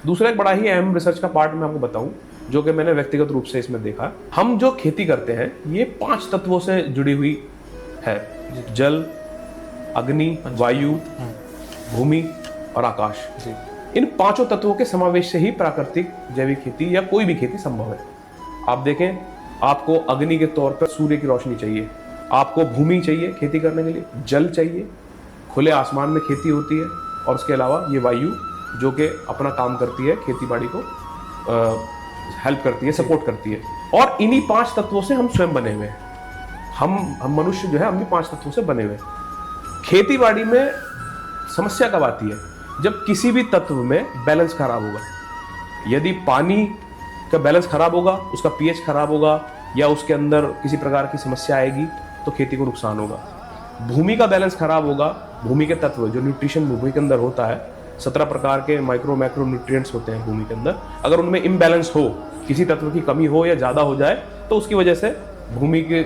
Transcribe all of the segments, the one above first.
दूसरा एक बड़ा ही अहम रिसर्च का पार्ट मैं आपको बताऊं, जो कि मैंने व्यक्तिगत रूप से इसमें देखा। हम जो खेती करते हैं ये 5 तत्वों से जुड़ी हुई है: जल, अग्नि, वायु, भूमि और आकाश। इन पांचों तत्वों के समावेश से ही प्राकृतिक जैविक खेती या कोई भी खेती संभव है। आप देखें, आपको अग्नि के तौर पर सूर्य की रोशनी चाहिए, आपको भूमि चाहिए खेती करने के लिए, जल चाहिए, खुले आसमान में खेती होती है, और उसके अलावा ये वायु जो कि अपना काम करती है, खेती बाड़ी को हेल्प करती है, सपोर्ट करती है। और इन्हीं 5 तत्वों से हम स्वयं बने हुए हैं। हम मनुष्य जो है हम भी 5 तत्वों से बने हुए हैं। खेती बाड़ी में समस्या कब आती है? जब किसी भी तत्व में बैलेंस खराब होगा। यदि पानी का बैलेंस खराब होगा, उसका पीएच खराब होगा, या उसके अंदर किसी प्रकार की समस्या आएगी, तो खेती को नुकसान होगा। भूमि का बैलेंस खराब होगा, भूमि के तत्व जो न्यूट्रिशन भूमि के अंदर होता है, 17 प्रकार के माइक्रो मैक्रो न्यूट्रिएंट्स होते हैं भूमि के अंदर, अगर उनमें इम्बैलेंस हो, किसी तत्व की कमी हो या ज़्यादा हो जाए, तो उसकी वजह से भूमि के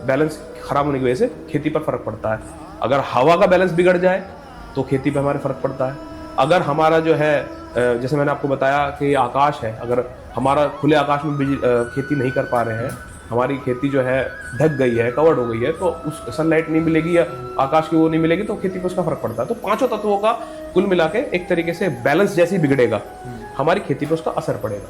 बैलेंस खराब होने की वजह से खेती पर फर्क पड़ता है। अगर हवा का बैलेंस बिगड़ जाए तो खेती पर हमारे फर्क पड़ता है। अगर हमारा जो है, जैसे मैंने आपको बताया कि आकाश है, अगर हमारा खुले आकाश में खेती नहीं कर पा रहे हैं, हमारी खेती जो है ढक गई है, कवर्ड हो गई है, तो उस सनलाइट नहीं मिलेगी या आकाश की वो नहीं मिलेगी, तो खेती पर उसका फर्क पड़ता है। तो पांचों तत्वों का कुल मिला के एक तरीके से बैलेंस जैसे ही बिगड़ेगा, हमारी खेती पर उसका असर पड़ेगा।